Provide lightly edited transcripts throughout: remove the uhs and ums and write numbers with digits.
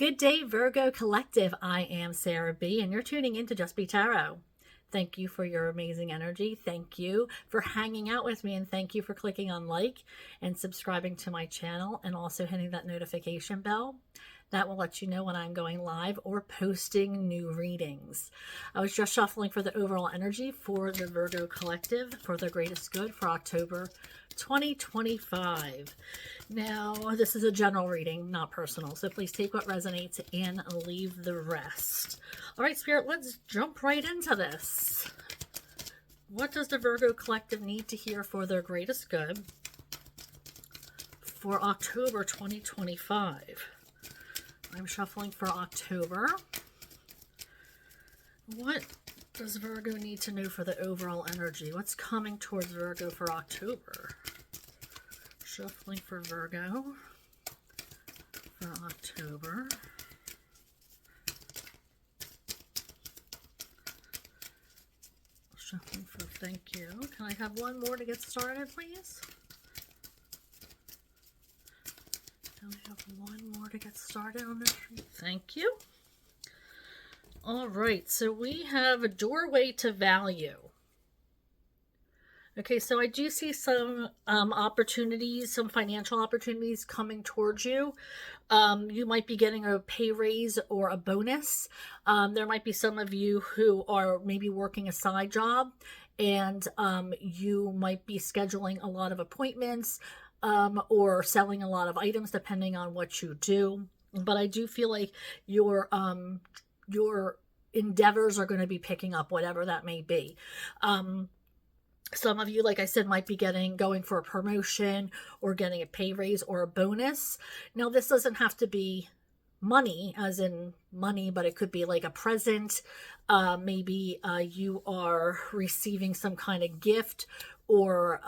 Good day, Virgo Collective. I am Sarah B, and you're tuning into Just Be Tarot. Thank you for your amazing energy. Thank you for hanging out with me, and thank you for clicking on like and subscribing to my channel, and also hitting that notification bell. That will let you know when I'm going live or posting new readings. I was just shuffling for the overall energy for the Virgo Collective for the greatest good for October 2025. Now, this is a general reading, not personal, so please take what resonates and leave the rest. All right, Spirit, let's jump right into this. What does the Virgo Collective need to hear for their greatest good for October 2025? I'm shuffling for October. What does Virgo need to know for the overall energy? What's coming towards Virgo for October? Shuffling for Virgo for October. Shuffling for thank you. Can I have one more to get started, please? Can I have one more to get started on this? Thank you. All right, so we have a doorway to value. Okay, so I do see some opportunities, some financial opportunities coming towards you. You might be getting a pay raise or a bonus. There might be some of you who are maybe working a side job, and you might be scheduling a lot of appointments or selling a lot of items depending on what you do. But I do feel like your endeavors are going to be picking up, whatever that may be. Some of you, like I said, might be going for a promotion or getting a pay raise or a bonus. Now, this doesn't have to be money, as in money, but it could be like a present. Maybe you are receiving some kind of gift, or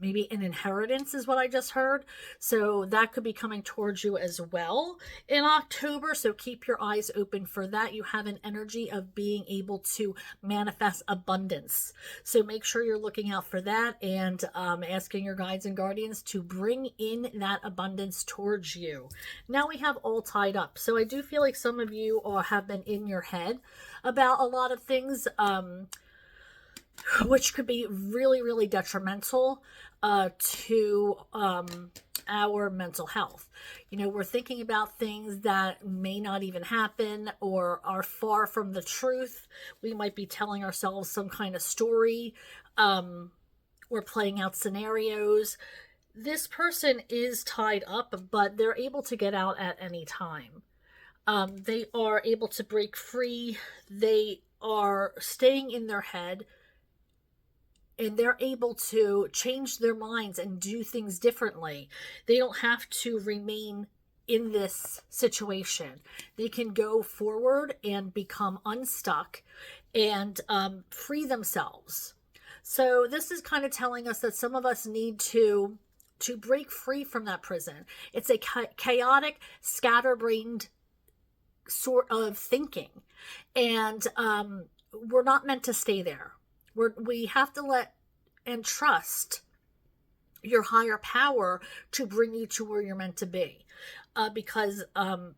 maybe an inheritance is what I just heard. So that could be coming towards you as well in October. So keep your eyes open for that. You have an energy of being able to manifest abundance. So make sure you're looking out for that, and asking your guides and guardians to bring in that abundance towards you. Now we have all tied up. So I do feel like some of you have been in your head about a lot of things, which could be really, really detrimental to our mental health. You know, we're thinking about things that may not even happen or are far from the truth. We might be telling ourselves some kind of story. We're playing out scenarios. This person is tied up, but they're able to get out at any time. They are able to break free. They are staying in their head, and they're able to change their minds and do things differently. They don't have to remain in this situation. They can go forward and become unstuck and free themselves. So this is kind of telling us that some of us need to break free from that prison. It's a chaotic, scatterbrained sort of thinking, and we're not meant to stay there. We have to let and trust your higher power to bring you to where you're meant to be. Because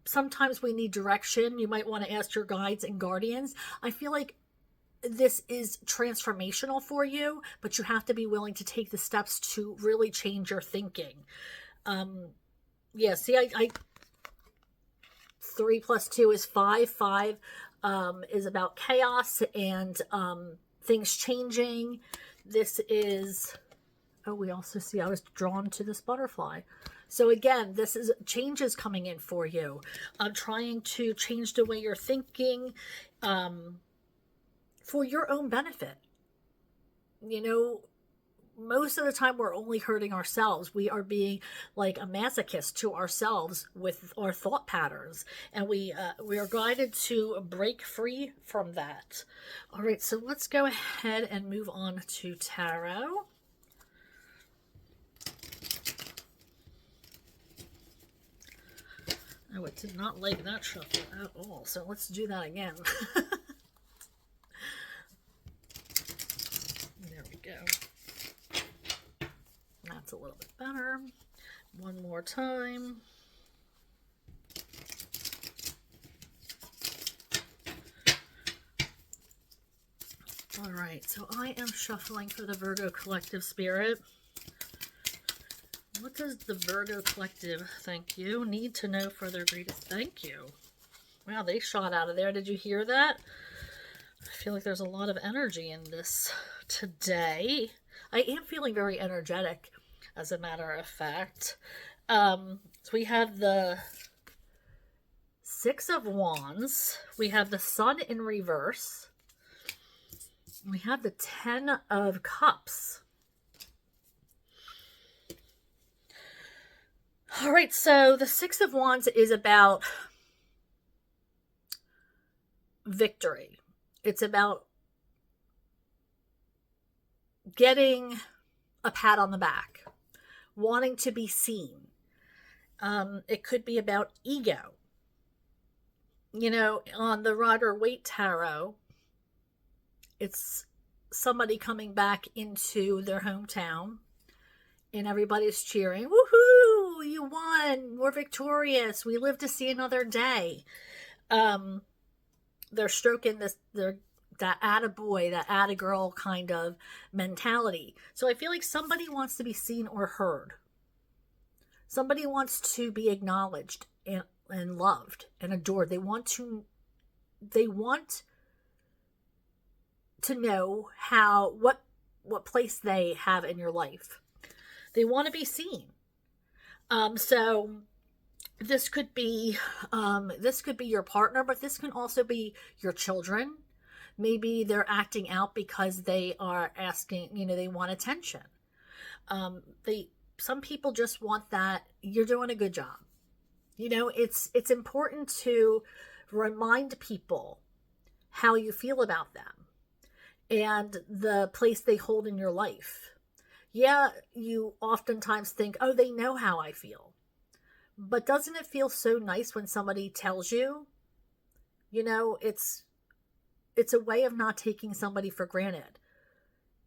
sometimes we need direction. You might want to ask your guides and guardians. I feel like this is transformational for you, but you have to be willing to take the steps to really change your thinking. Yeah, see, I 3 + 2 is 5. 5 is about chaos and things changing. This is, we also see I was drawn to this butterfly. So again, this is changes coming in for you. Trying to change the way you're thinking for your own benefit. You know, most of the time we're only hurting ourselves. We are being like a masochist to ourselves with our thought patterns, and we are guided to break free from that. All right, so let's go ahead and move on to tarot. Oh, it did not like that shuffle at all, so let's do that again. There we go. That's a little bit better. One more time. All right, so I am shuffling for the Virgo collective spirit. What does the Virgo collective, thank you, need to know for their greatest? Thank you. Wow, they shot out of there. Did you hear that? I feel like there's a lot of energy in this today. I am feeling very energetic, as a matter of fact. So we have the Six of Wands. We have the Sun in reverse. We have the Ten of Cups. All right, so the Six of Wands is about victory. It's about getting a pat on the back, wanting to be seen. It could be about ego. You know, on the Rider-Waite Tarot, it's somebody coming back into their hometown and everybody's cheering. Woohoo! You won! We're victorious! We live to see another day. They're stroking that attaboy, that attagirl kind of mentality. So I feel like somebody wants to be seen or heard. Somebody wants to be acknowledged and loved and adored. They want to know what place they have in your life. They want to be seen. So this could be your partner, but this can also be your children. Maybe they're acting out because they are asking, they want attention. Some people just want that you're doing a good job. It's important to remind people how you feel about them and the place they hold in your life. Yeah, you oftentimes think, oh, they know how I feel. But doesn't it feel so nice when somebody tells you? It's a way of not taking somebody for granted.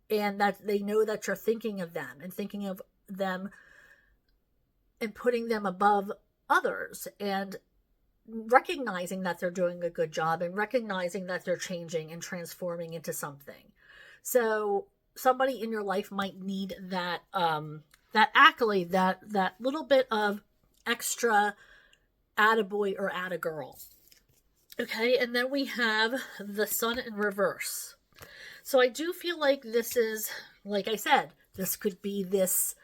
And that they know that you're thinking of them and thinking of them and putting them above others and recognizing that they're doing a good job and recognizing that they're changing and transforming into something. So somebody in your life might need that accolade, that little bit of extra attaboy or attagirl. Okay, and then we have the Sun in reverse. So I do feel like this is, like I said, this could be this,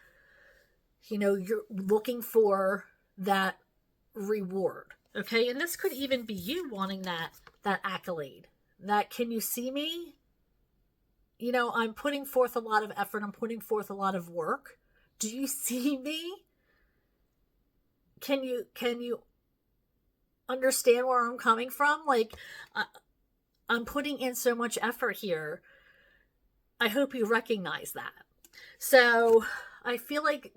you're looking for that reward. Okay, and this could even be you wanting that accolade. That, can you see me? I'm putting forth a lot of effort. I'm putting forth a lot of work. Do you see me? Can you understand where I'm coming from? Like, I'm putting in so much effort here. I hope you recognize that. So I feel like,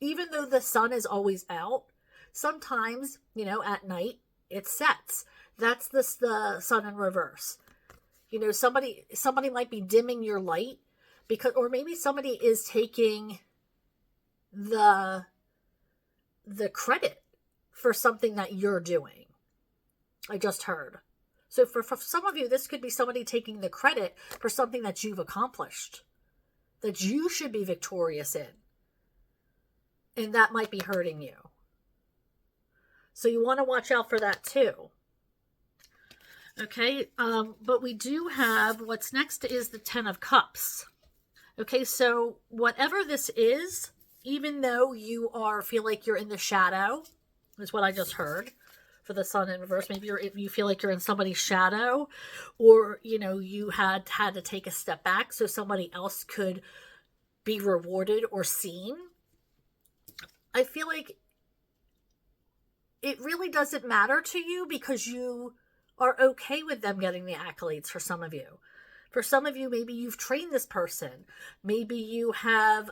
even though the sun is always out, sometimes, at night it sets. That's the sun in reverse. Somebody might be dimming your light or maybe somebody is taking the credit for something that you're doing. I just heard. So for some of you, this could be somebody taking the credit for something that you've accomplished, that you should be victorious in. And that might be hurting you. So you want to watch out for that too. Okay, but we do have, what's next is the Ten of Cups. Okay, so whatever this is, even though you feel like you're in the shadow, is what I just heard for the Sun in reverse. Maybe you feel like you're in somebody's shadow, or you had to take a step back so somebody else could be rewarded or seen. I feel like it really doesn't matter to you because you are okay with them getting the accolades. For some of you, maybe you've trained this person. Maybe you have,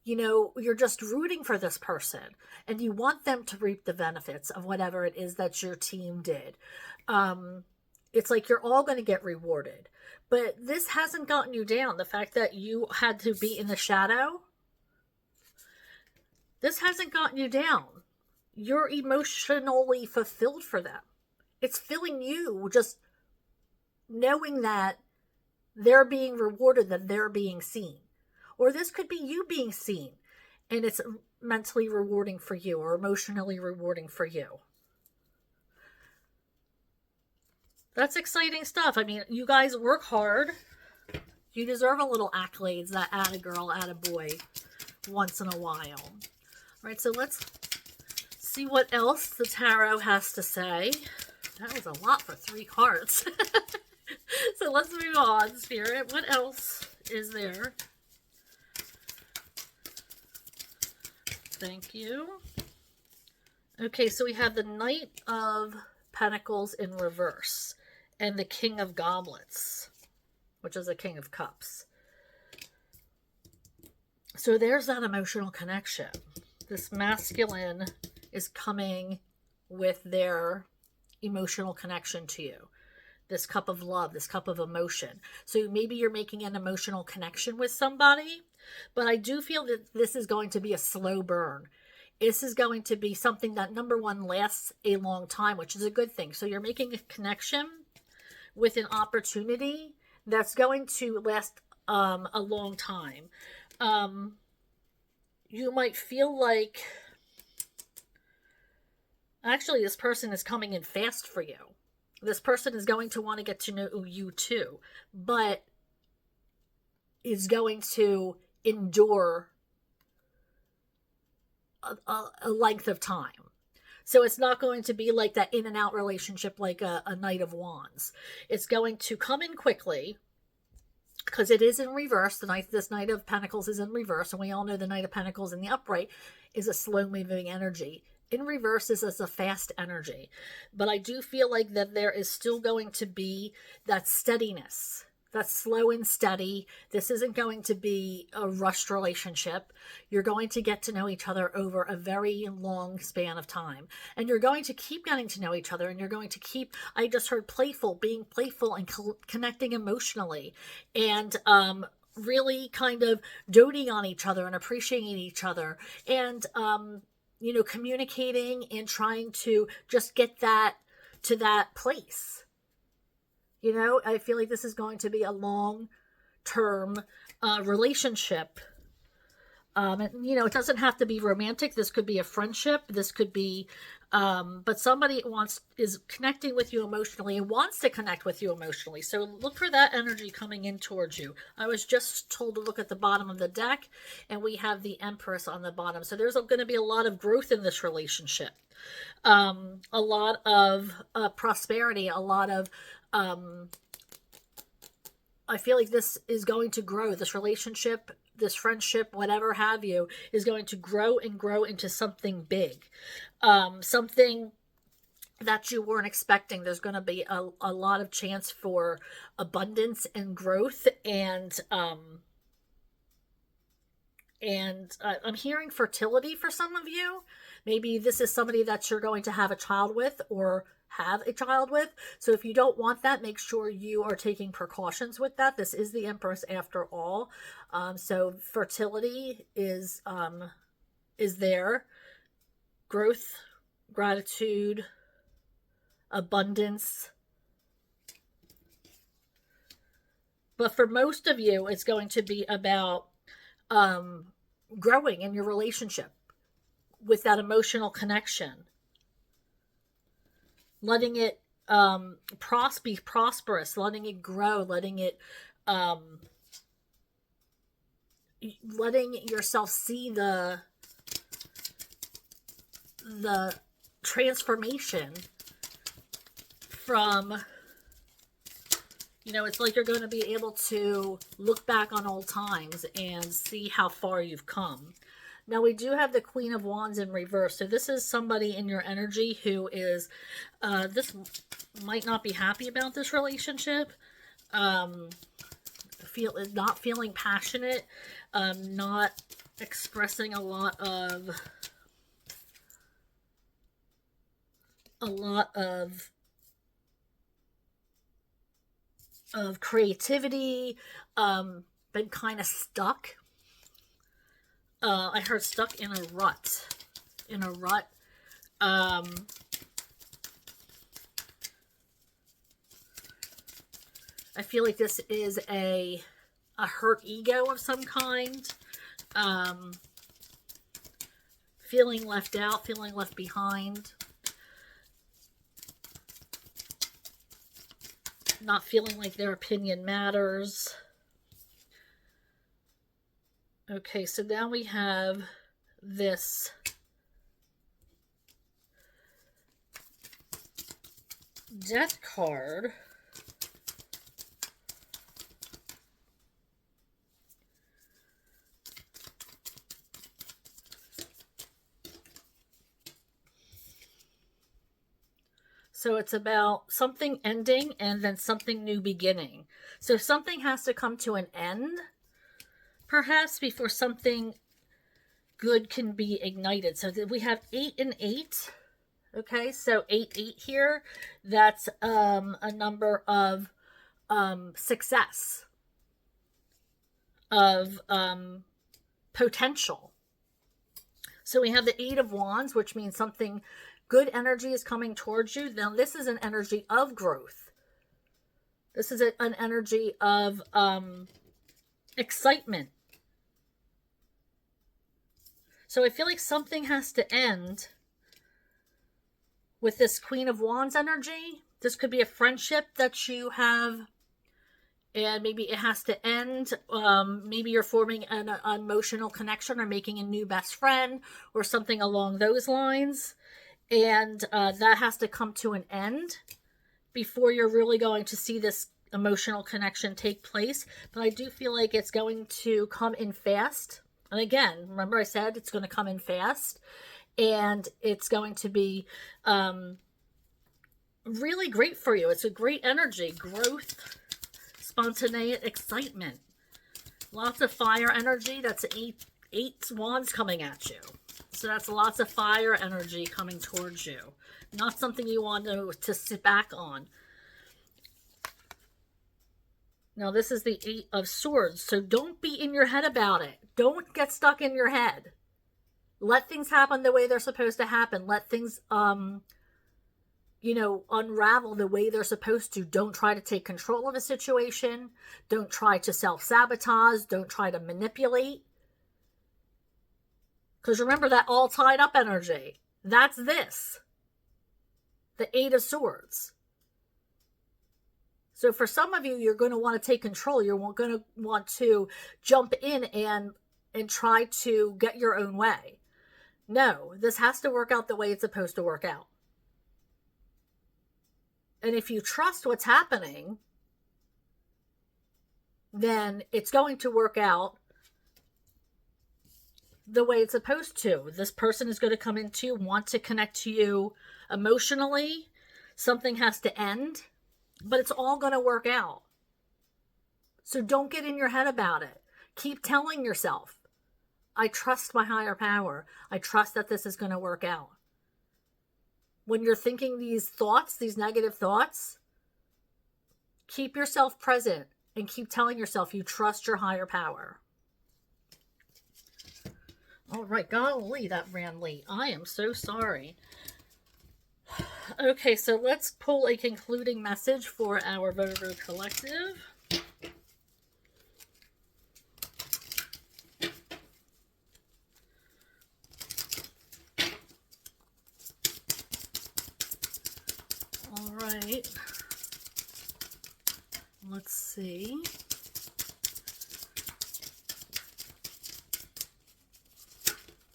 you're just rooting for this person and you want them to reap the benefits of whatever it is that your team did. It's like you're all going to get rewarded. But this hasn't gotten you down. The fact that you had to be in the shadow, this hasn't gotten you down. You're emotionally fulfilled for them. It's filling you just knowing that they're being rewarded, that they're being seen. Or this could be you being seen, and it's mentally rewarding for you or emotionally rewarding for you. That's exciting stuff. I mean, you guys work hard. You deserve a little accolades, that atta girl, atta boy, once in a while. All right, so let's see what else the tarot has to say. That was a lot for 3 cards. So let's move on, Spirit. What else is there? Thank you. Okay, so we have the Knight of Pentacles in reverse and the King of Goblets, which is the King of Cups. So there's that emotional connection. This masculine is coming with their emotional connection to you. This cup of love, this cup of emotion. So maybe you're making an emotional connection with somebody, but I do feel that this is going to be a slow burn. This is going to be something that, number one, lasts a long time, which is a good thing. So you're making a connection with an opportunity that's going to last a long time. You might feel like, actually, this person is coming in fast for you. This person is going to want to get to know you too, but is going to endure a length of time. So it's not going to be like that in and out relationship like a Knight of Wands. It's going to come in quickly because it is in reverse. This Knight of Pentacles is in reverse, and we all know the Knight of Pentacles in the upright is a slow-moving energy. In reverse is a fast energy. But I do feel like that there is still going to be that steadiness. That's slow and steady. This isn't going to be a rushed relationship. You're going to get to know each other over a very long span of time. And you're going to keep getting to know each other. And you're going to keep, I just heard playful, being playful and connecting emotionally. And really kind of doting on each other and appreciating each other. And, communicating and trying to just get that to that place. I feel like this is going to be a long-term relationship. It doesn't have to be romantic. This could be a friendship. This could be, but somebody is connecting with you emotionally and wants to connect with you emotionally. So look for that energy coming in towards you. I was just told to look at the bottom of the deck, and we have the Empress on the bottom. So there's going to be a lot of growth in this relationship. A lot of prosperity, a lot of, I feel like this is going to grow. This relationship, this friendship, whatever have you, is going to grow and grow into something big. Something that you weren't expecting. There's going to be a lot of chance for abundance and growth. And I'm hearing fertility for some of you. Maybe this is somebody that you're going to have a child with or have a child with. So if you don't want that, make sure you are taking precautions with that. This is the Empress after all. So fertility is there. Growth, gratitude, abundance. But for most of you, it's going to be about growing in your relationship with that emotional connection. Letting it be prosperous, letting it grow, letting yourself see the transformation from, it's like you're going to be able to look back on old times and see how far you've come. Now, we do have the Queen of Wands in reverse. So this is somebody in your energy who is, this might not be happy about this relationship. Not feeling passionate, not expressing a lot of creativity, been kind of stuck. I heard stuck in a rut. I feel like this is a hurt ego of some kind. Feeling left out, feeling left behind. Not feeling like their opinion matters. Okay, so now we have this Death card. So it's about something ending and then something new beginning. So something has to come to an end, perhaps, before something good can be ignited. So we have 8 and 8. Okay, so 8 here. That's a number of success, of potential. So we have the 8 of Wands, which means something good energy is coming towards you. Now, this is an energy of growth. This is an energy of excitement. So I feel like something has to end with this Queen of Wands energy. This could be a friendship that you have, and maybe it has to end. Maybe you're forming an emotional connection or making a new best friend or something along those lines. And that has to come to an end before you're really going to see this emotional connection take place. But I do feel like it's going to come in fast. And again, remember I said it's going to come in fast. And it's going to be really great for you. It's a great energy, growth, spontaneous excitement. Lots of fire energy. That's 8 wands coming at you. So that's lots of fire energy coming towards you. Not something you want to sit back on. Now this is the 8 of swords. So don't be in your head about it. Don't get stuck in your head. Let things happen the way they're supposed to happen. Let things, unravel the way they're supposed to. Don't try to take control of a situation. Don't try to self-sabotage. Don't try to manipulate. Because remember that all tied up energy. That's this. The 8 of swords. So for some of you, you're going to want to take control. You're going to want to jump in and try to get your own way. No, this has to work out the way it's supposed to work out. And if you trust what's happening, then it's going to work out the way it's supposed to. This person is going to come into you, want to connect to you emotionally. Something has to end, but it's all going to work out. So don't get in your head about it. Keep telling yourself, I trust my higher power. I trust that this is going to work out. When you're thinking these thoughts, these negative thoughts, keep yourself present and keep telling yourself you trust your higher power. All right, golly, that ran late. I am so sorry. Okay, so let's pull a concluding message for our Virgo collective. All right. Let's see.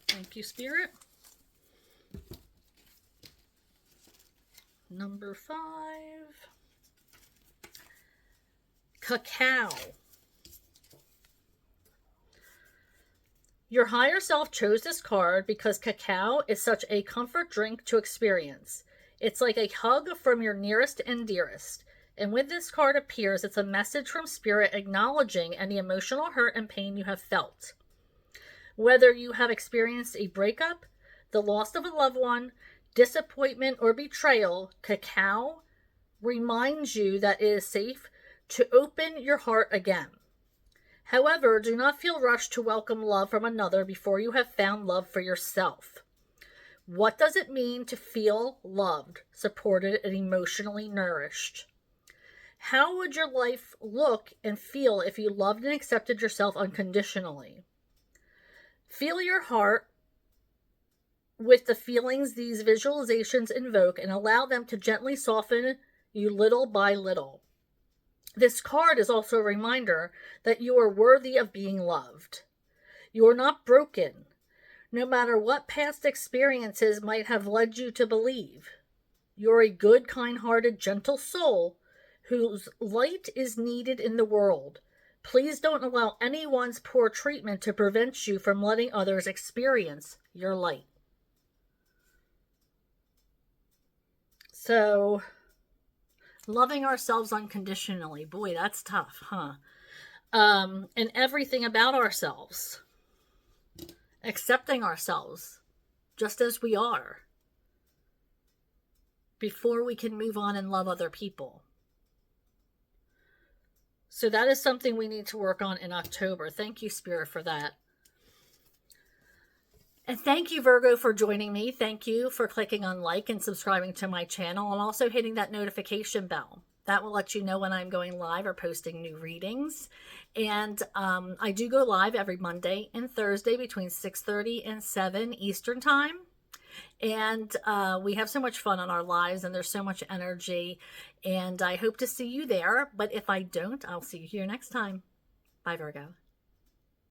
Thank you, Spirit. Number 5. Cacao. Your higher self chose this card because cacao is such a comfort drink to experience. It's like a hug from your nearest and dearest. And when this card appears, it's a message from Spirit acknowledging any emotional hurt and pain you have felt. Whether you have experienced a breakup, the loss of a loved one, disappointment, or betrayal, cacao reminds you that it is safe to open your heart again. However, do not feel rushed to welcome love from another before you have found love for yourself. What does it mean to feel loved, supported, and emotionally nourished? How would your life look and feel if you loved and accepted yourself unconditionally? Feel your heart with the feelings these visualizations invoke and allow them to gently soften you little by little. This card is also a reminder that you are worthy of being loved. You are not broken, no matter what past experiences might have led you to believe. You're a good, kind-hearted, gentle soul whose light is needed in the world. Please don't allow anyone's poor treatment to prevent you from letting others experience your light. So, loving ourselves unconditionally. Boy, that's tough, huh? And everything about ourselves. Accepting ourselves just as we are before we can move on and love other people. So that is something we need to work on in October. Thank you, Spirit, for that. And thank you, Virgo, for joining me. Thank you for clicking on like and subscribing to my channel and also hitting that notification bell. That will let you know when I'm going live or posting new readings. And I do go live every Monday and Thursday between 6:30 and 7 Eastern Time. And we have so much fun on our lives, and there's so much energy. And I hope to see you there. But if I don't, I'll see you here next time. Bye, Virgo.